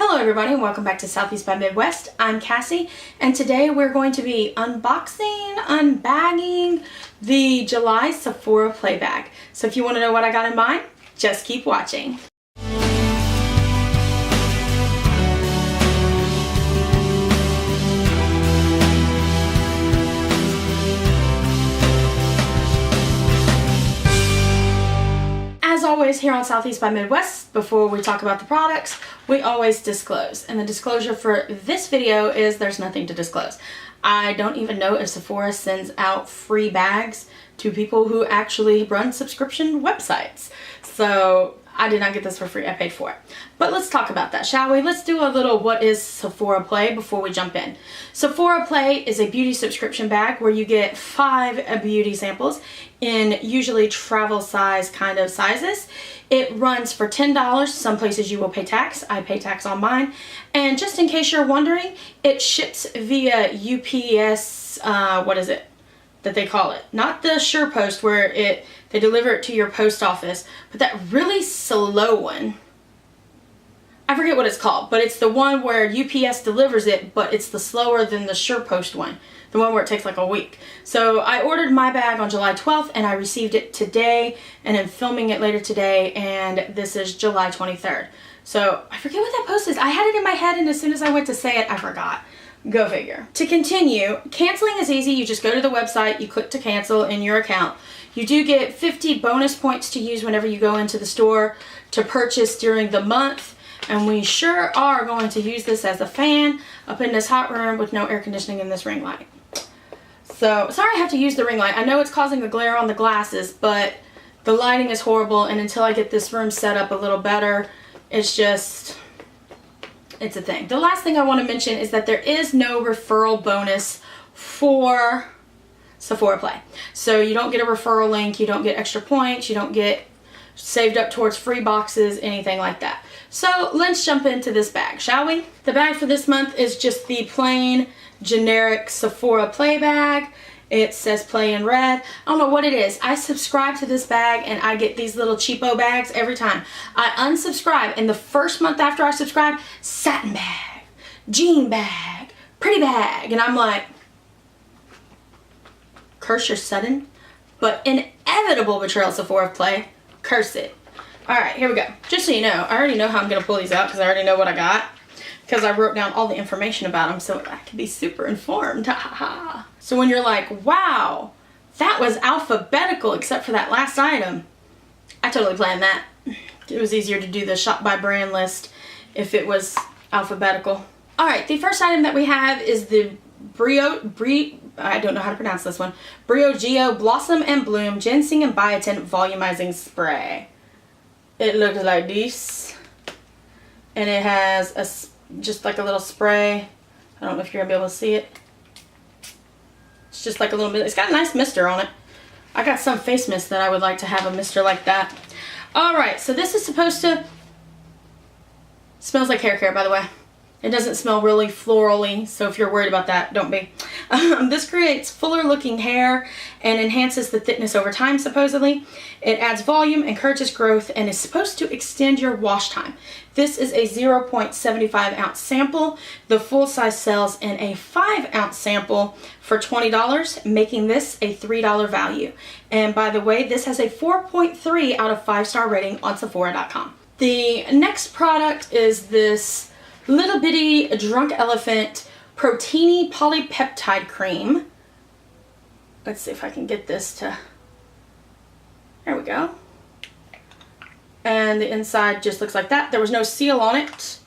Hello everybody and welcome back to Southeast by Midwest. I'm Cassie and today we're going to be unbagging the July Sephora Play bag. So if you want to know what I got in mind, just keep watching. As always, here on Southeast by Midwest, before we talk about the products, we always disclose. And the disclosure for this video is there's nothing to disclose. I don't even know if Sephora sends out free bags to people who actually run subscription websites. So I did not get this for free, I paid for it. But let's talk about that, shall we? Let's do a little what is Sephora Play before we jump in. Sephora Play is a beauty subscription bag where you get 5 beauty samples in usually travel size kind of sizes. It runs for $10. Some places you will pay tax. I pay tax on mine. And just in case you're wondering, it ships via UPS, what is it that they call it? Not the SurePost where they deliver it to your post office, but that really slow one. I forget what it's called, but it's the one where UPS delivers it, but it's the slower than the SurePost one. The one where it takes like a week. So I ordered my bag on July 12th and I received it today and I'm filming it later today, and this is July 23rd. So I forget what that post is. I had it in my head and as soon as I went to say it, I forgot. Go figure. To continue, canceling is easy. You just go to the website, you click to cancel in your account. You do get 50 bonus points to use whenever you go into the store to purchase during the month. And we sure are going to use this as a fan up in this hot room with no air conditioning in this ring light. So, sorry I have to use the ring light. I know it's causing a glare on the glasses, but the lighting is horrible, and until I get this room set up a little better, it's a thing. The last thing I want to mention is that there is no referral bonus for Sephora Play. So you don't get a referral link, you don't get extra points, you don't get saved up towards free boxes, anything like that. So let's jump into this bag, shall we? The bag for this month is just the plain generic Sephora Play bag. It says Play in red. I don't know what it is. I subscribe to this bag and I get these little cheapo bags every time. I unsubscribe, and the first month after I subscribe, satin bag, jean bag, pretty bag, and I'm like, curse your sudden but inevitable betrayal, Sephora Play. Curse it. Alright, here we go. Just so you know, I already know how I'm going to pull these out because I already know what I got. Because I wrote down all the information about them so I can be super informed. So when you're like, wow, that was alphabetical except for that last item, I totally planned that. It was easier to do the shop by brand list if it was alphabetical. Alright, the first item that we have is the I don't know how to pronounce this one. Briogeo Blossom and Bloom Ginseng and Biotin Volumizing Spray. It looks like this. And it has just like a little spray. I don't know if you're going to be able to see it. It's just like a little bit. It's got a nice mister on it. I got some face mist that I would like to have a mister like that. Alright, so this is supposed to... Smells like hair care, by the way. It doesn't smell really florally, so if you're worried about that, don't be. This creates fuller looking hair and enhances the thickness over time, supposedly. It adds volume, encourages growth, and is supposed to extend your wash time. This is a 0.75 ounce sample. The full size sells in a 5 ounce sample for $20, making this a $3 value. And by the way, this has a 4.3 out of 5-star rating on Sephora.com. The next product is this little bitty Drunk Elephant Proteiny Polypeptide Cream. Let's see if I can get this to... There we go. And the inside just looks like that. There was no seal on it.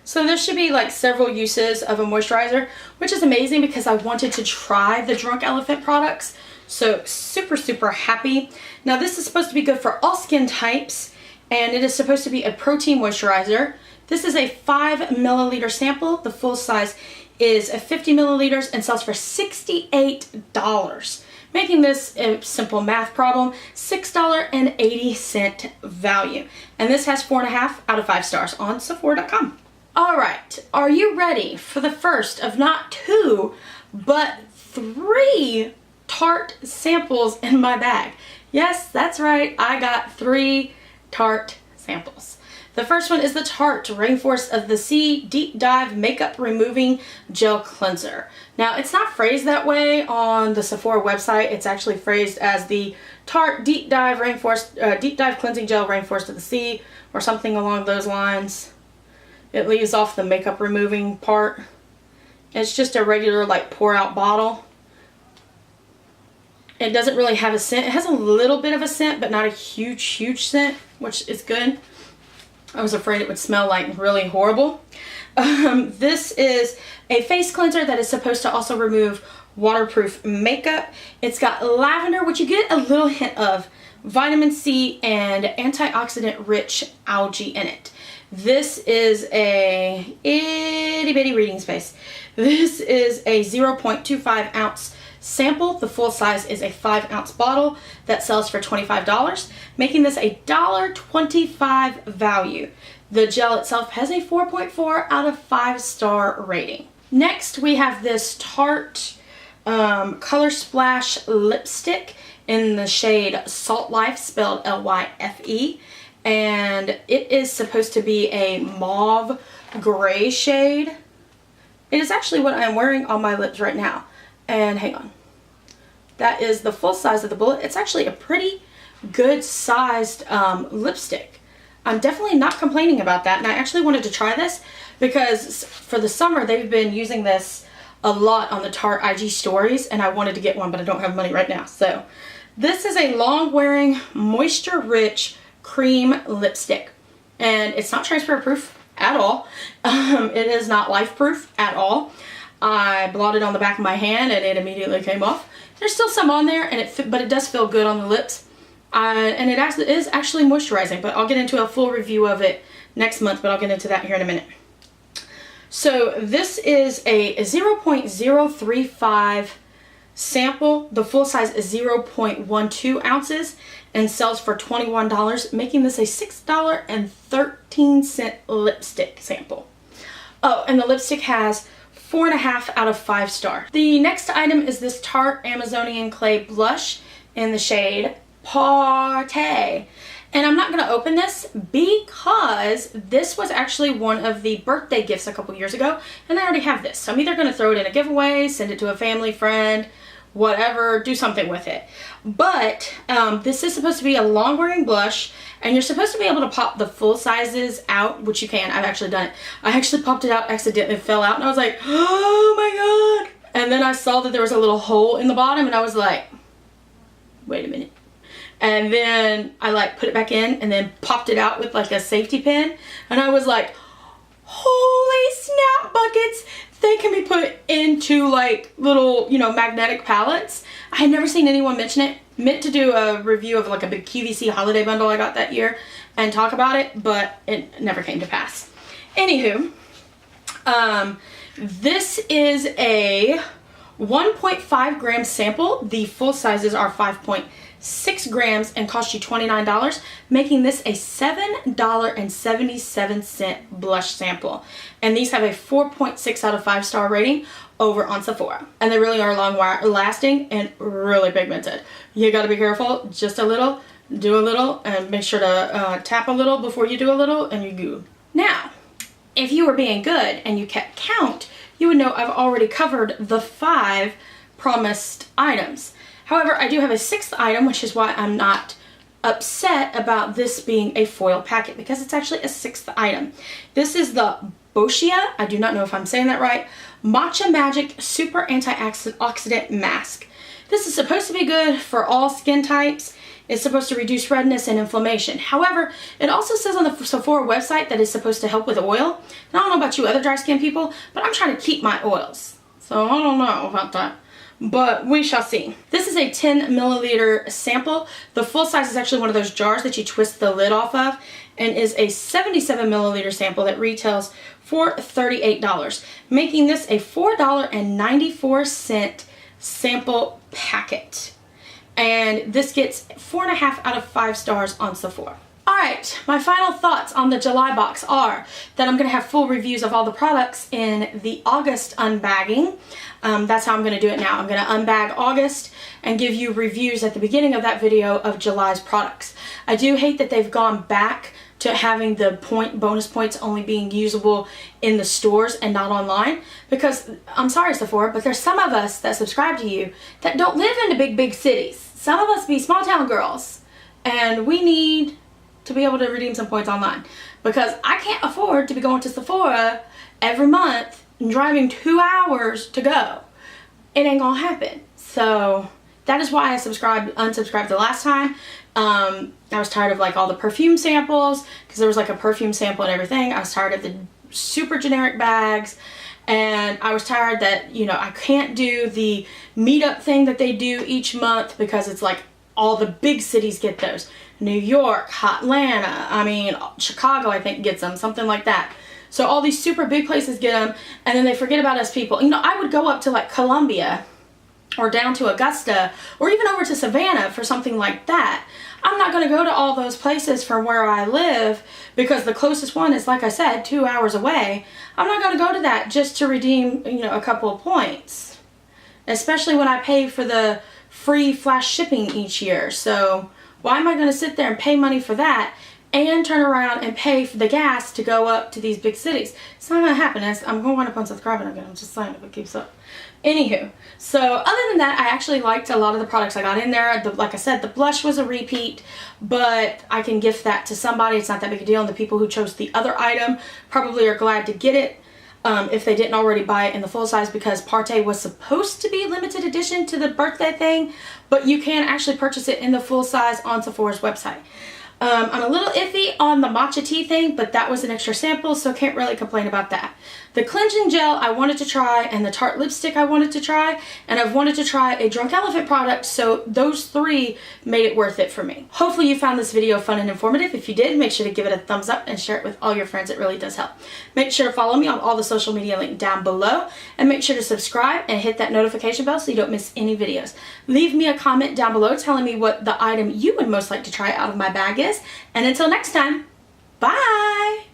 So there should be like several uses of a moisturizer, which is amazing because I wanted to try the Drunk Elephant products. So super happy. Now this is supposed to be good for all skin types, and it is supposed to be a protein moisturizer. This is a 5 milliliter sample. The full size is 50 milliliters and sells for $68, making this a simple math problem, $6.80 value. And this has 4.5 out of 5 stars on Sephora.com. Alright, are you ready for the first of not 2, but 3 Tarte samples in my bag? Yes, that's right, I got 3 Tarte samples. The first one is the Tarte Rainforest of the Sea Deep Dive Makeup Removing Gel Cleanser. Now, it's not phrased that way on the Sephora website. It's actually phrased as the Tarte Deep Dive Cleansing Gel Rainforest of the Sea, or something along those lines. It leaves off the makeup removing part. It's just a regular like pour out bottle. It doesn't really have a scent. It has a little bit of a scent, but not a huge scent, which is good. I was afraid it would smell like really horrible. This is a face cleanser that is supposed to also remove waterproof makeup. It's got lavender, which you get a little hint of, vitamin C, and antioxidant rich algae in it. This is a itty bitty reading space. This is a 0.25 ounce sample. The full size is a 5 ounce bottle that sells for $25, making this a $1.25 value. The gel itself has a 4.4 out of 5-star rating. Next, we have this Tarte Color Splash lipstick in the shade Salt Life, spelled L-Y-F-E, and it is supposed to be a mauve gray shade. It is actually what I'm wearing on my lips right now. And hang on. That is the full size of the bullet. It's actually a pretty good sized lipstick. I'm definitely not complaining about that. And I actually wanted to try this because for the summer they've been using this a lot on the Tarte IG stories, and I wanted to get one, but I don't have money right now. So this is a long wearing, moisture rich cream lipstick, and it's not transfer proof at all. It is not life proof at all. I blotted on the back of my hand and it immediately came off. There's still some on there, and but it does feel good on the lips. And it is actually moisturizing, but I'll get into a full review of it next month, but I'll get into that here in a minute. So this is a 0.035 sample. The full size is 0.12 ounces and sells for $21, making this a $6.13 lipstick sample. Oh, and the lipstick has 4.5 out of 5 star. The next item is this Tarte Amazonian Clay Blush in the shade Party. And I'm not going to open this because this was actually one of the birthday gifts a couple years ago, and I already have this. So I'm either going to throw it in a giveaway, send it to a family friend, whatever, do something with it. But this is supposed to be a long wearing blush, and you're supposed to be able to pop the full sizes out, which you can. I've actually done it. I actually popped it out, accidentally fell out, and I was like, oh my god. And then I saw that there was a little hole in the bottom, and I was like, wait a minute. And then I like put it back in and then popped it out with like a safety pin, and I was like, holy snap buckets, they can be put into like little, you know, magnetic palettes. I had never seen anyone mention it. Meant to do a review of like a big QVC holiday bundle I got that year and talk about it, but it never came to pass. Anywho, this is a 1.5 gram sample. The full sizes are 5.6 grams and cost you $29, making this a $7.77 blush sample. And these have a 4.6 out of 5 star rating over on Sephora. And they really are long lasting and really pigmented. You gotta be careful, just a little, do a little, and make sure to tap a little before you do a little, and you're good. Now, if you were being good and you kept count, you would know I've already covered the 5 promised items. However, I do have a 6th item, which is why I'm not upset about this being a foil packet, because it's actually a 6th item. This is the Boxycharm, I do not know if I'm saying that right, Matcha Magic Super Antioxidant Mask. This is supposed to be good for all skin types. It's supposed to reduce redness and inflammation. However, it also says on the Sephora website that it's supposed to help with oil. And I don't know about you other dry skin people, but I'm trying to keep my oils. So I don't know about that, but we shall see. This is a 10 milliliter sample. The full size is actually one of those jars that you twist the lid off of, and is a 77 milliliter sample that retails for $38, making this a $4.94 sample packet. And this gets 4.5 out of 5 stars on Sephora. Alright, my final thoughts on the July box are that I'm going to have full reviews of all the products in the August unbagging. That's how I'm going to do it now. I'm going to unbag August and give you reviews at the beginning of that video of July's products. I do hate that they've gone back to having the bonus points only being usable in the stores and not online. Because I'm sorry, Sephora, but there's some of us that subscribe to you that don't live in the big cities. Some of us be small town girls, and we need to be able to redeem some points online, because I can't afford to be going to Sephora every month and driving 2 hours to go. It ain't gonna happen. So that is why I unsubscribed the last time. I was tired of like all the perfume samples, because there was like a perfume sample and everything. I was tired of the super generic bags, and I was tired that, you know, I can't do the meetup thing that they do each month, because it's like all the big cities get those. New York, Atlanta, I mean, Chicago I think gets them, something like that. So all these super big places get them, and then they forget about us people. You know, I would go up to like Columbia or down to Augusta or even over to Savannah for something like that. I'm not going to go to all those places from where I live, because the closest one is, like I said, 2 hours away. I'm not going to go to that just to redeem, you know, a couple of points, especially when I pay for the free flash shipping each year. So why am I going to sit there and pay money for that and turn around and pay for the gas to go up to these big cities? It's not going to happen. I'm going to wind up unsubscribing again. I'm just saying, if it keeps up. Anywho, so other than that, I actually liked a lot of the products I got in there. Like I said, the blush was a repeat, but I can gift that to somebody. It's not that big a deal, and the people who chose the other item probably are glad to get it if they didn't already buy it in the full size, because Parte was supposed to be limited edition to the birthday thing, but you can actually purchase it in the full size on Sephora's website. I'm a little iffy on the matcha tea thing, but that was an extra sample, so can't really complain about that. The cleansing gel I wanted to try, and the Tarte lipstick I wanted to try, and I've wanted to try a Drunk Elephant product, so those three made it worth it for me. Hopefully you found this video fun and informative. If you did, make sure to give it a thumbs up and share it with all your friends. It really does help. Make sure to follow me on all the social media linked down below, and make sure to subscribe and hit that notification bell so you don't miss any videos. Leave me a comment down below telling me what the item you would most like to try out of my bag is. And until next time, bye!